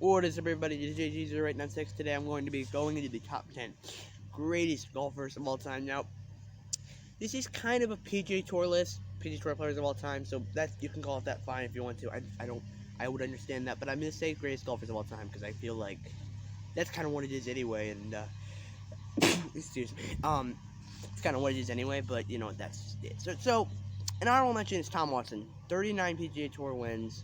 What is up, everybody? It's JG0896. Today I'm going to be going into the top 10 greatest golfers of all time. Now, this is kind of a PGA Tour list, PGA Tour players of all time, so that you can call it that fine if you want to. I would understand that, but I'm going to say greatest golfers of all time because I feel like that's kind of what it is anyway, and, excuse me, it's kind of what it is anyway, but, you know, that's it. So an honorable mention is Tom Watson, 39 PGA Tour wins.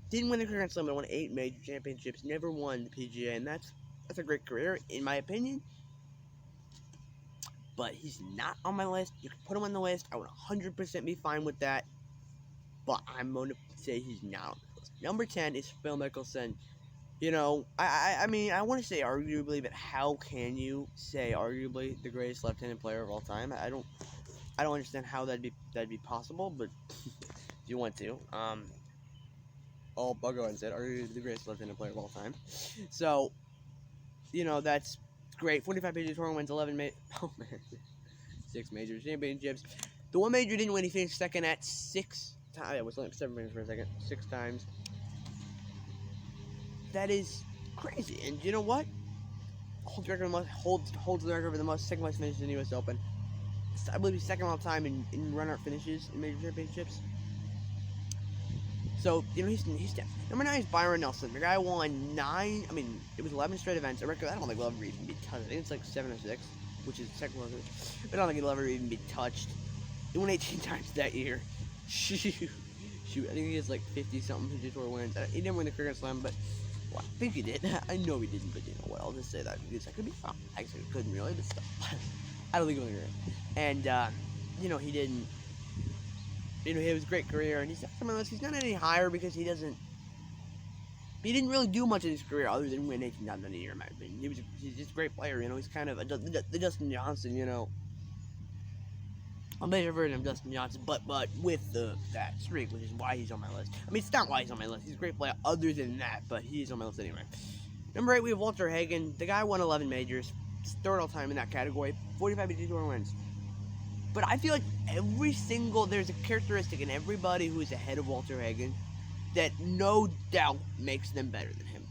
Didn't win the Grand Slam, but won 8 major championships. Never won the PGA, and that's a great career, in my opinion. But he's not on my list. You can put him on the list. I would 100% be fine with that. But I'm going to say he's not on the list. Number 10 is Phil Mickelson. You know, I mean, I want to say arguably, but how can you say arguably the greatest left-handed player of all time? I don't understand how that'd be possible. But if you want to, I'll go and said, are you the greatest left-handed player of all time? So, you know, that's great. 45 PGA Tour wins, 6 major championships. The one major didn't win. He finished second at 6 times. It was only 7 minutes for a second. 6 times. That is crazy. And you know what? Holds the record for the second most finishes in the U.S. Open. I believe he's second all time in run-up finishes in major championships. So, you know, he's number 9 is Byron Nelson. The guy won 9, I mean, it was 11 straight events. A record I don't think will ever even be touched. I think it's like 7 or 6, which is the second one. But I don't think it'll ever even be touched. He won 18 times that year. Shoot, I think he has like 50-something PGA Tour wins. He didn't win the Grand Slam, but, well, I think he did. I know he didn't, but you know what, I'll just say that because I could be wrong. Actually, I couldn't really, but still. I don't think he won the Grand. And, you know, he didn't. You know, he had his great career, and he's not any higher because he didn't really do much in his career other than win 18 times in a year, in my opinion. He's just a great player, you know. He's kind of the Dustin Johnson, you know. A better version of Dustin Johnson, but with that streak, which is why he's on my list. I mean, it's not why he's on my list. He's a great player other than that, but he's on my list anyway. Number 8, we have Walter Hagen. The guy won 11 majors. He's third all time in that category. 45 PGA Tour wins. But I feel like there's a characteristic in everybody who is ahead of Walter Hagen that no doubt makes them better than him.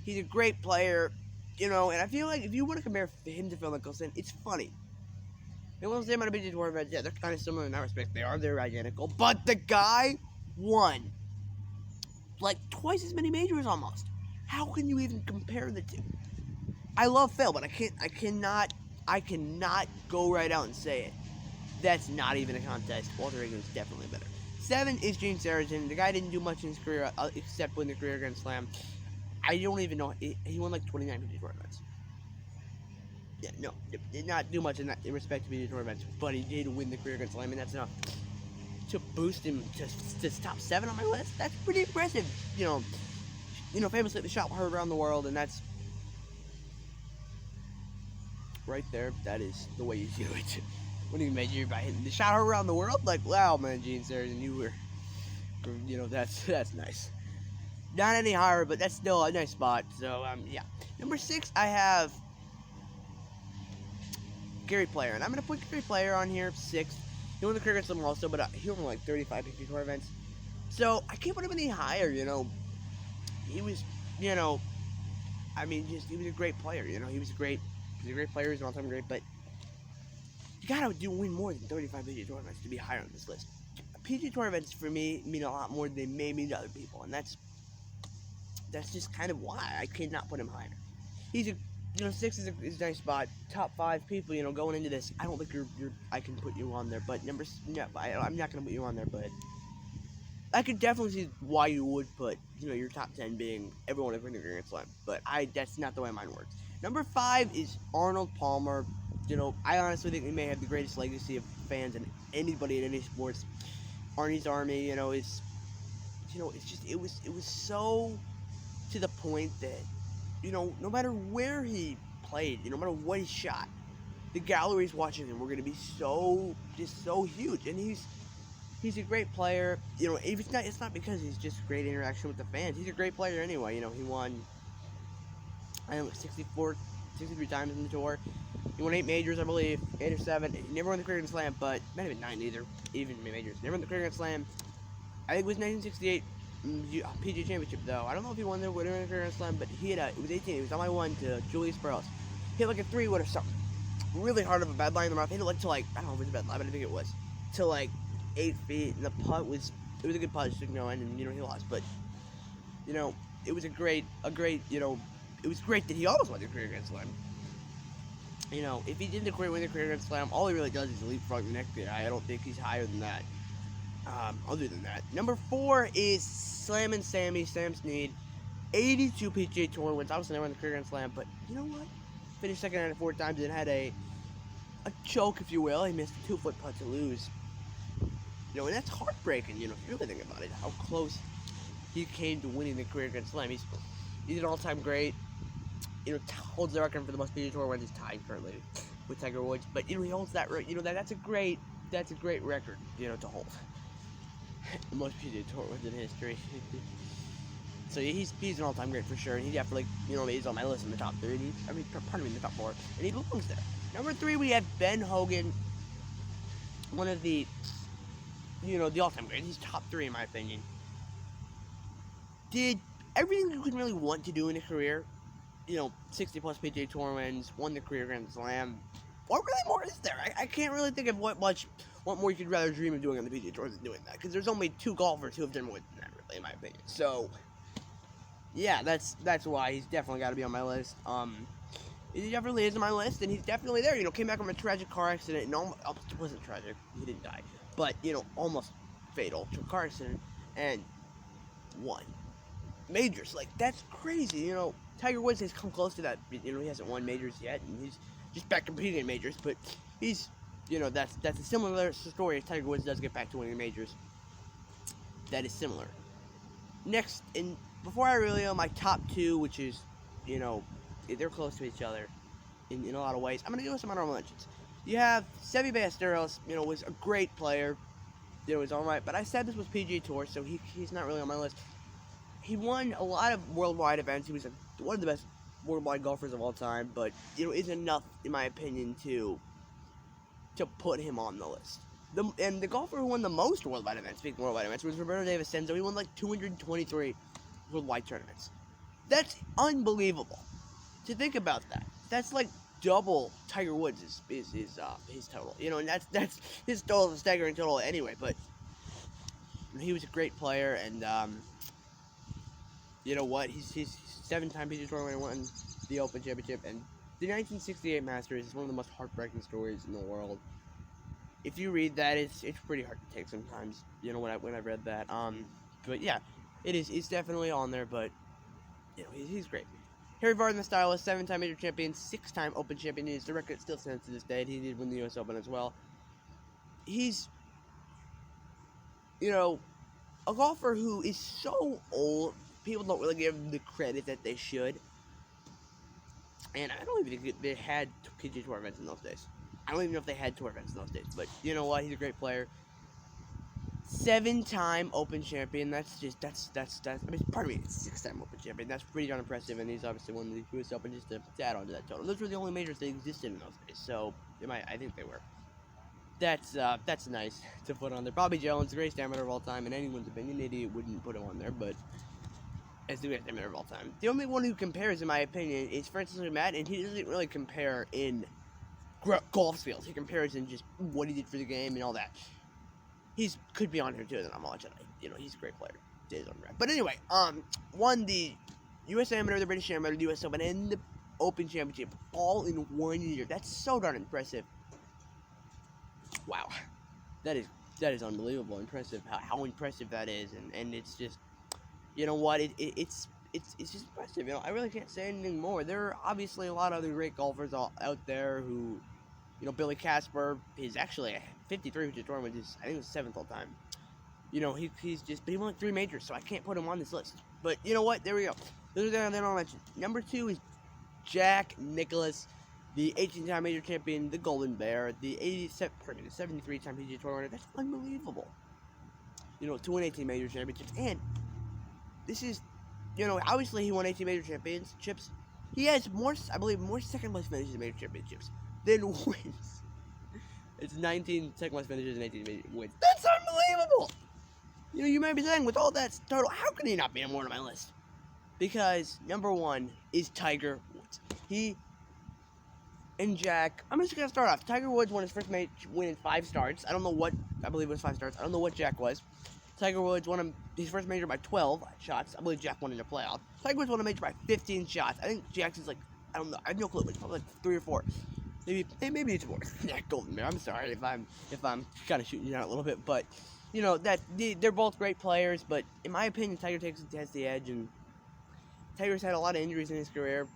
He's a great player, you know, and I feel like if you want to compare him to Phil Mickelson, it's funny. Phil Mickelson might have been Tour events, yeah, they're kind of similar in that respect. They're identical, but the guy won like twice as many majors almost. How can you even compare the two? I love Phil, but I cannot go right out and say it. That's not even a contest. Walter Hagen is definitely better. 7 is James Sarazen. The guy didn't do much in his career except win the career Grand Slam. I don't even know. He won like 29 PGA Tour events. Yeah, no, did not do much in respect to PGA Tour events, but he did win the career Grand Slam, and that's enough to boost him to top 7 on my list. That's pretty impressive. You know, famously the shot heard around the world, and that's right there. That is the way you do it. When you major by hitting the shot around the world, like, wow, man, Gene Sarazen, you were, you know, that's nice. Not any higher, but that's still a nice spot. So, yeah. Number 6, I have Gary Player, and I'm gonna put Gary Player on here 6. He won the Cricket Slam also, but he won like 35 PGA Tour events. So I can't put him any higher. You know, he was, you know, I mean, he was a great player. You know, he's a great player. He's an all-time great, but you gotta win more than 35 PGA Tour events to be higher on this list. PGA Tour events for me mean a lot more than they may mean to other people, and that's just kind of why I cannot put him higher. He's a, you know, 6 is a nice spot. Top 5 people, you know, going into this. I don't think I can put you on there, but I'm not gonna put you on there, but I could definitely see why you would put, you know, your top 10 being everyone in the Grand Slam, but that's not the way mine works. Number 5 is Arnold Palmer. You know, I honestly think he may have the greatest legacy of fans in anybody in any sports. Arnie's Army, you know, it was so to the point that, you know, no matter where he played, you know, no matter what he shot, the galleries watching him were going to be so huge. And he's a great player. You know, it's not because he's just great interaction with the fans. He's a great player anyway. You know, he won, I don't know, 63 times in the tour. He won 8 majors, I believe, 8 or 7. He never won the Grand Slam, but might have been 9 either, even majors. Never won the Grand Slam. I think it was 1968. PGA Championship though. I don't know if he won the winner in the Grand Slam, but he had it was 18. He was on my one to Julius Burrows. Hit like a 3-wood or something. Really hard of a bad line in the mouth. Hit it like to like I don't know if it was a bad line, but I think it was to like 8 feet. And the putt was it was a good putt, just no end, and he lost. But it was a great it was great that he almost won the career Grand Slam. If he didn't win the career Grand Slam, all he really does is leapfrog the next guy. I don't think he's higher than that. Other than that, number 4 is Slammin' Sammy, Sam Snead, 82 PGA Tour wins. Obviously never won the career Grand Slam, but you know what? Finished second out of 4 times and had a choke, if you will. He missed a 2-foot putt to lose. And that's heartbreaking. If you really think about it, how close he came to winning the career Grand Slam. He's an all-time great. Holds the record for the most PGA Tour wins. He's tied currently with Tiger Woods, but he holds that. That's a great record. To hold the most PGA Tour wins in history. So he's an all-time great for sure, and he definitely he's on my list in the top 3. In the top 4, and he belongs there. Number 3, we have Ben Hogan, one of the the all-time great. He's top 3 in my opinion. Did everything you could really want to do in a career. 60 plus PGA Tour wins, won the career Grand Slam. What really more is there? I can't really think of what more you could rather dream of doing on the PGA Tour than doing that. Because there's only 2 golfers who have done more than that, really, in my opinion. So, yeah, that's why he's definitely got to be on my list. He definitely is on my list, and he's definitely there. Came back from a tragic car accident, and almost, it wasn't tragic, he didn't die, but almost fatal to a car accident, and won majors. Like, that's crazy. Tiger Woods has come close to that. He hasn't won majors yet, and he's just back competing in majors. But he's, that's a similar story. If Tiger Woods does get back to winning majors, that is similar. Next, and before I really my top 2, which is, they're close to each other in a lot of ways. I'm gonna go with some honorable mentions. You have Seve Ballesteros. Was a great player. Was all right, but I said this was PGA Tour, so he's not really on my list. He won a lot of worldwide events. He was one of the best worldwide golfers of all time, but isn't enough, in my opinion, to put him on the list. The golfer who won the most worldwide events, speaking of worldwide events, was Roberto De Vicenzo. He won like 223 worldwide tournaments. That's unbelievable. To think about that, that's like double Tiger Woods' his total. And that's his total is a staggering total anyway. But he was a great player, and you know what? He's 7-time PGA Tour winner, won the Open Championship, and the 1968 Masters is one of the most heartbreaking stories in the world. If you read that, it's pretty hard to take sometimes. When I read that. But yeah, it is. It's definitely on there. But he's great. Harry Vardon, the stylist, 7-time major champion, 6-time Open champion. The record still stands to this day. He did win the U.S. Open as well. He's a golfer who is so old. People don't really give him the credit that they should. And I don't even think they had PGA Tour events in those days. I don't even know if they had tour events in those days. But you know what? He's a great player. 7-time Open champion. That's 6-time Open champion. That's pretty darn impressive. And he's obviously won the U.S. Open just to add on to that total. Those were the only majors that existed in those days. So I think they were. That's nice to put on there. Bobby Jones, the greatest amateur of all time. In anyone's opinion, an idiot wouldn't put him on there, but as the greatest amateur of all time. The only one who compares, in my opinion, is Francis Ouimet, and he doesn't really compare in golf skills. He compares in just what he did for the game and all that. He's could be on here too, then I'm watching. He's a great player. But anyway, won the U.S. Amateur, the British Amateur, the U.S. Open, and the Open Championship all in 1 year. That's so darn impressive. Wow, that is unbelievable. Impressive. How impressive that is, and it's just, it's just impressive. I really can't say anything more. There are obviously a lot of other great golfers out there who, Billy Casper is actually 53 PGA Tour wins. I think it's 7th all time. He's just, but he won 3 majors, so I can't put him on this list. But you know what? There we go. Those are the I'll mention. Number 2 is Jack Nicklaus, the 18-time major champion, the Golden Bear, the 73-time PGA Tour winner. That's unbelievable. 2 and 18 major championships, and this is, obviously he won 18 major championships. He has more second-place finishes in major championships than wins. It's 19 second-place finishes and 18 major wins. That's unbelievable! You may be saying, with all that total, how can he not be number one on my list? Because number one is Tiger Woods. He and Jack. I'm just gonna start off. Tiger Woods won his first major win in 5 starts. I don't know what. I believe it was 5 starts. I don't know what Jack was. Tiger Woods won his first major by 12 shots. I believe Jack won in the playoff. Tiger Woods won a major by 15 shots. I think Jackson's like, I don't know. I have no clue. But it's probably like 3 or 4. Maybe it's more. Jack Golden Bear. I'm sorry if I'm kind of shooting you out a little bit, but they're both great players. But in my opinion, Tiger has the edge, and Tiger's had a lot of injuries in his career,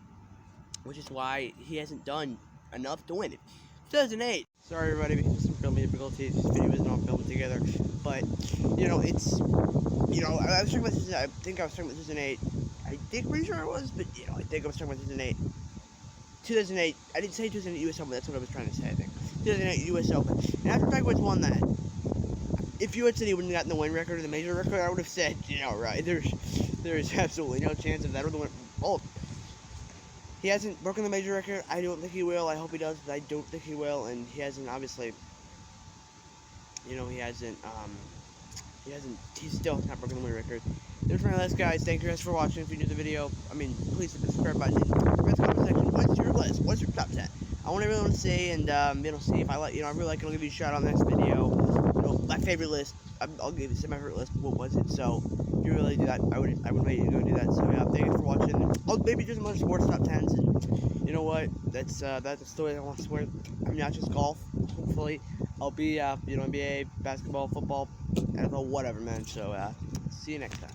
which is why he hasn't done enough to win it. 2008. Sorry, everybody, because of some filming difficulties. This video isn't all filmed together, but it's I was talking about this. I think I was talking about 2008. Pretty sure I was, but I think I was talking about 2008. 2008. I didn't say 2008 U.S. Open. That's what I was trying to say. I think 2008 U.S. Open. And after Tiger Woods won that, if you had said he wouldn't have gotten the win record or the major record, I would have said, right. There's absolutely no chance of that or the win. Both. He hasn't broken the major record. I don't think he will. I hope he does, but I don't think he will. And he hasn't, obviously, he still not broken the win record. There's my list, guys. Thank you guys for watching. If you enjoyed the video, please hit the subscribe button. Comment section. What's your list? What's your top 10? I want everyone to see, and see if I like. I really like it. I'll give you a shout out on the next video. My favorite list. I'll give you my favorite list. What was it? So if you really do that, I would invite you to go do that. So yeah, thank you for watching. I'll maybe do some other sports top 10s. And you know what? That's the story I want to swear. Not just golf. Hopefully, I'll be NBA, basketball, football, NFL, whatever, man. So see you next time.